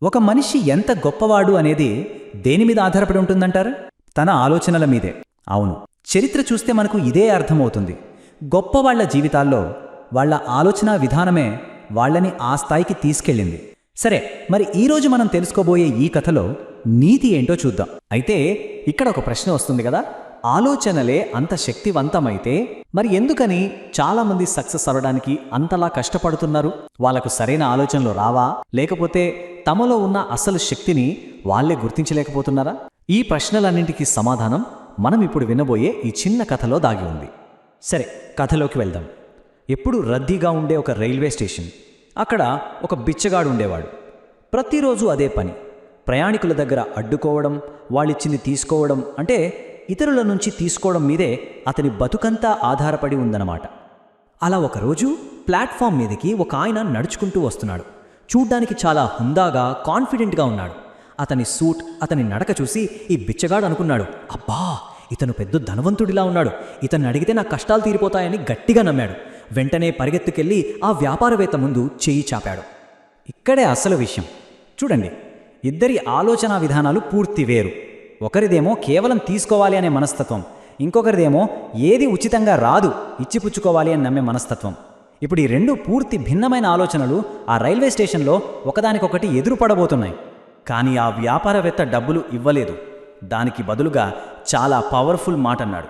ఒక మనిషి ఎంత గొప్పవాడు అనేది దేని మీద ఆధారపడి ఉంటుందంటారు? తన ఆలోచనల మీదే. అవును, చరిత్ర చూస్తే మనకు ఇదే అర్థమవుతుంది. గొప్పవాళ్ల జీవితాల్లో వాళ్ల ఆలోచన విధానమే వాళ్లని ఆ స్థాయికి తీసుకెళ్ళింది. సరే, మరి ఈరోజు మనం తెలుసుకోబోయే ఈ కథలో నీతి ఏంటో చూద్దాం. అయితే ఇక్కడ ఒక ప్రశ్న వస్తుంది కదా, ఆలోచనలే అంత శక్తివంతమైతే మరి ఎందుకని చాలామంది సక్సెస్ అవ్వడానికి అంతలా కష్టపడుతున్నారు? వాళ్లకు సరైన ఆలోచనలు రావా, లేకపోతే తమలో ఉన్న అసలు శక్తిని వాళ్లే గుర్తించలేకపోతున్నారా? ఈ ప్రశ్నలన్నింటికీ సమాధానం మనం ఇప్పుడు వినబోయే ఈ చిన్న కథలో దాగి ఉంది. సరే, కథలోకి వెళ్దాం. ఎప్పుడు రద్దీగా ఉండే ఒక రైల్వే స్టేషన్. అక్కడ ఒక బిచ్చగాడు ఉండేవాడు. ప్రతిరోజు అదే పని. ప్రయాణికుల దగ్గర అడ్డుకోవడం, వాళ్ళిచ్చింది తీసుకోవడం, అంటే ఇతరుల నుంచి తీసుకోవడం మీదే అతని బతుకంతా ఆధారపడి ఉందన్నమాట. అలా ఒకరోజు ప్లాట్ఫామ్ మీదకి ఒక ఆయన నడుచుకుంటూ వస్తున్నాడు. చూడ్డానికి చాలా హుందాగా, కాన్ఫిడెంట్గా ఉన్నాడు. అతని సూట్, అతని నడక చూసి ఈ బిచ్చగాడు అనుకున్నాడు, అబ్బా, ఇతను పెద్ద ధనవంతుడిలా ఉన్నాడు, ఇతన్ని అడిగితే నా కష్టాలు తీరిపోతాయని గట్టిగా నమ్మాడు. వెంటనే పరిగెత్తుకెళ్ళి ఆ వ్యాపారవేత్త ముందు చేయి చాపాడు. ఇక్కడే అసలు విషయం. చూడండి, ఇద్దరి ఆలోచనా విధానాలు పూర్తి వేరు. ఒకరిదేమో కేవలం తీసుకోవాలి అనే మనస్తత్వం, ఇంకొకరిదేమో ఏది ఉచితంగా రాదు, ఇచ్చిపుచ్చుకోవాలి అని నమ్మే మనస్తత్వం. ఇప్పుడు ఈ రెండు పూర్తి భిన్నమైన ఆలోచనలు ఆ రైల్వే స్టేషన్లో ఒకదానికొకటి ఎదురుపడబోతున్నాయి. కానీ ఆ వ్యాపారవేత్త డబ్బులు ఇవ్వలేదు. దానికి బదులుగా చాలా పవర్ఫుల్ మాట అన్నాడు.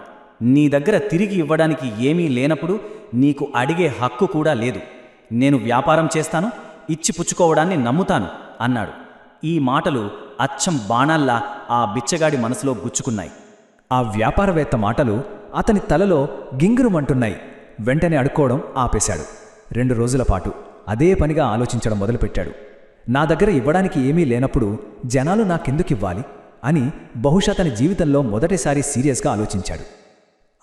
నీ దగ్గర తిరిగి ఇవ్వడానికి ఏమీ లేనప్పుడు నీకు అడిగే హక్కు కూడా లేదు. నేను వ్యాపారం చేస్తాను, ఇచ్చి పుచ్చుకోవడాన్ని నమ్ముతాను అన్నాడు. ఈ మాటలు అచ్చం బాణాల్లా ఆ బిచ్చగాడి మనసులో గుచ్చుకున్నాయి. ఆ వ్యాపారవేత్త మాటలు అతని తలలో గింగురుమంటున్నాయి. వెంటనే అడుక్కోవడం ఆపేశాడు. 2 రోజుల పాటు అదే పనిగా ఆలోచించడం మొదలుపెట్టాడు. నా దగ్గర ఇవ్వడానికి ఏమీ లేనప్పుడు జనాలు నాకెందుకివ్వాలి అని బహుశా తన జీవితంలో మొదటిసారి సీరియస్గా ఆలోచించాడు.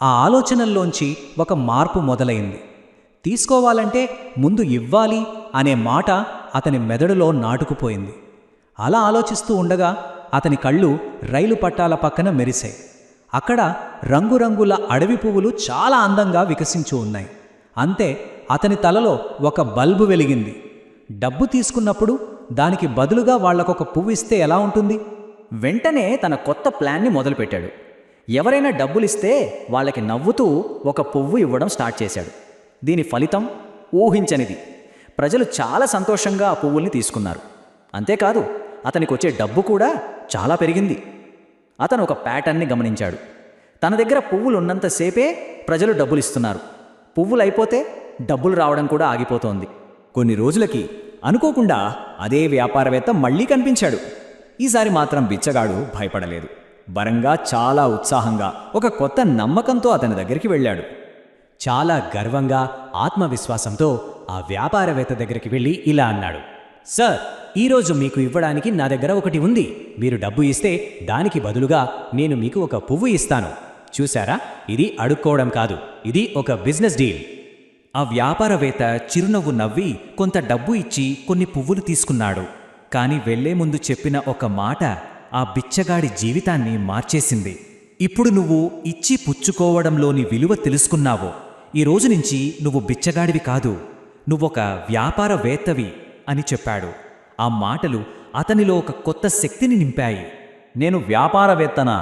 ఆ ఆలోచనల్లోంచి ఒక మార్పు మొదలైంది. తీసుకోవాలంటే ముందు ఇవ్వాలి అనే మాట అతని మెదడులో నాటుకుపోయింది. అలా ఆలోచిస్తూ ఉండగా అతని కళ్ళు రైలు పట్టాల పక్కన మెరిశాయి. అక్కడ రంగురంగుల అడవి పువ్వులు చాలా అందంగా వికసించి ఉన్నాయి. అంతే, అతని తలలో ఒక బల్బు వెలిగింది. డబ్బు తీసుకున్నప్పుడు దానికి బదులుగా వాళ్లకొక పువ్వు ఇస్తే ఎలా ఉంటుంది? వెంటనే తన కొత్త ప్లాన్ని మొదలుపెట్టాడు. ఎవరైనా డబ్బులిస్తే వాళ్ళకి నవ్వుతూ ఒక పువ్వు ఇవ్వడం స్టార్ట్ చేశాడు. దీని ఫలితం ఊహించనిది. ప్రజలు చాలా సంతోషంగా ఆ పువ్వుల్ని తీసుకున్నారు. అంతేకాదు, అతనికి వచ్చే డబ్బు కూడా చాలా పెరిగింది. అతను ఒక ప్యాటర్న్ని గమనించాడు. తన దగ్గర పువ్వులు ఉన్నంతసేపే ప్రజలు డబ్బులిస్తున్నారు. పువ్వులు అయిపోతే డబ్బులు రావడం కూడా ఆగిపోతోంది. కొన్ని రోజులకి అనుకోకుండా అదే వ్యాపారవేత్త మళ్లీ కనిపించాడు. ఈసారి మాత్రం బిచ్చగాడు భయపడలేదు. బరంగా, చాలా ఉత్సాహంగా, ఒక కొత్త నమ్మకంతో అతని దగ్గరికి వెళ్ళాడు. చాలా గర్వంగా, ఆత్మవిశ్వాసంతో ఆ వ్యాపారవేత్త దగ్గరికి వెళ్ళి ఇలా అన్నాడు, సార్, ఈరోజు మీకు ఇవ్వడానికి నా దగ్గర ఒకటి ఉంది. మీరు డబ్బు ఇస్తే దానికి బదులుగా నేను మీకు ఒక పువ్వు ఇస్తాను. చూశారా, ఇది అడుక్కోవడం కాదు, ఇది ఒక బిజినెస్ డీల్. ఆ వ్యాపారవేత్త చిరునవ్వు నవ్వి కొంత డబ్బు ఇచ్చి కొన్ని పువ్వులు తీసుకున్నాడు. కాని వెళ్లే ముందు చెప్పిన ఒక మాట ఆ బిచ్చగాడి జీవితాన్ని మార్చేసింది. ఇప్పుడు నువ్వు ఇచ్చి పుచ్చుకోవడంలోని విలువ తెలుసుకున్నావో, ఈ రోజు నుంచి నువ్వు బిచ్చగాడివి కాదు, నువ్వొక వ్యాపారవేత్తవి అని చెప్పాడు. ఆ మాటలు అతనిలో ఒక కొత్త శక్తిని నింపాయి. నేను వ్యాపారవేత్తనా?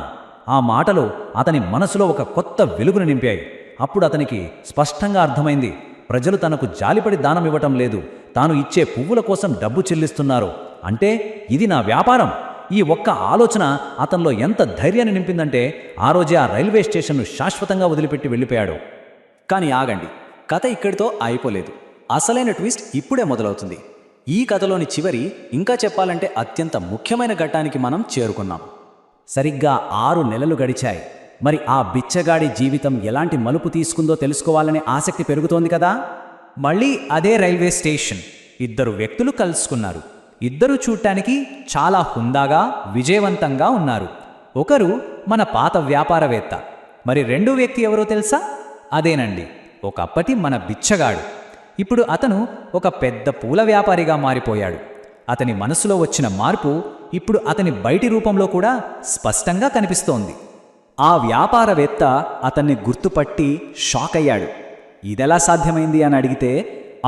ఆ మాటలు అతని మనసులో ఒక కొత్త వెలుగును నింపాయి. అప్పుడు అతనికి స్పష్టంగా అర్థమైంది, ప్రజలు తనకు జాలిపడి దానం ఇవ్వటం లేదు, తాను ఇచ్చే పువ్వుల కోసం డబ్బు చెల్లిస్తున్నారు. అంటే ఇది నా వ్యాపారం. ఈ ఒక్క ఆలోచన అతనిలో ఎంత ధైర్యాన్ని నింపిందంటే ఆ రోజే ఆ రైల్వే స్టేషన్ను శాశ్వతంగా వదిలిపెట్టి వెళ్ళిపోయాడు. కానీ ఆగండి, కథ ఇక్కడితో అయిపోలేదు. అసలైన ట్విస్ట్ ఇప్పుడే మొదలవుతుంది. ఈ కథలోని చివరి, ఇంకా చెప్పాలంటే అత్యంత ముఖ్యమైన ఘట్టానికి మనం చేరుకున్నాం. సరిగ్గా 6 నెలలు గడిచాయి. మరి ఆ బిచ్చగాడి జీవితం ఎలాంటి మలుపు తీసుకుందో తెలుసుకోవాలనే ఆసక్తి పెరుగుతోంది కదా. మళ్ళీ అదే రైల్వే స్టేషన్. 2 వ్యక్తులు కలుసుకున్నారు. ఇద్దరూ చూడటానికి చాలా హుందాగా, విజయవంతంగా ఉన్నారు. ఒకరు మన పాత వ్యాపారవేత్త. మరి రెండో వ్యక్తి ఎవరో తెలుసా? అదేనండి, ఒకప్పటి మన బిచ్చగాడు. ఇప్పుడు అతను ఒక పెద్ద పూల వ్యాపారిగా మారిపోయాడు. అతని మనసులో వచ్చిన మార్పు ఇప్పుడు అతని బయటి రూపంలో కూడా స్పష్టంగా కనిపిస్తోంది. ఆ వ్యాపారవేత్త అతన్ని గుర్తుపట్టి షాక్ అయ్యాడు. ఇదెలా సాధ్యమైంది అని అడిగితే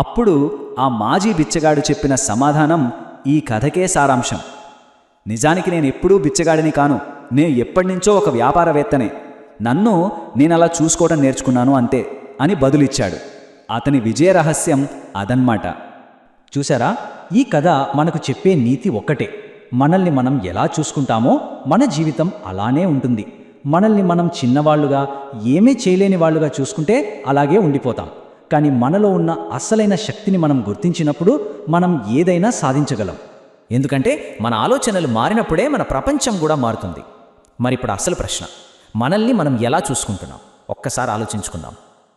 అప్పుడు ఆ మాజీ బిచ్చగాడు చెప్పిన సమాధానం ఈ కథకే సారాంశం. నిజానికి నేనెప్పుడూ బిచ్చగాడిని కాను. నేను ఎప్పటినుంచో ఒక వ్యాపారవేత్తనే. నన్ను నేనలా చూసుకోవడం నేర్చుకున్నాను అంతే అని బదులిచ్చాడు. అతని విజయ రహస్యం అదన్మాట. చూసారా, ఈ కథ మనకు చెప్పే నీతి ఒక్కటే. మనల్ని మనం ఎలా చూసుకుంటామో మన జీవితం అలానే ఉంటుంది. మనల్ని మనం చిన్నవాళ్లుగా, ఏమీ చేయలేని వాళ్ళుగా చూసుకుంటే అలాగే ఉండిపోతాం. కానీ మనలో ఉన్న అసలైన శక్తిని మనం గుర్తించినప్పుడు మనం ఏదైనా సాధించగలం. ఎందుకంటే మన ఆలోచనలు మారినప్పుడే మన ప్రపంచం కూడా మారుతుంది. మరిప్పుడు అసలు ప్రశ్న, మనల్ని మనం ఎలా చూసుకుంటున్నాం? ఒక్కసారి ఆలోచించుకుందాం.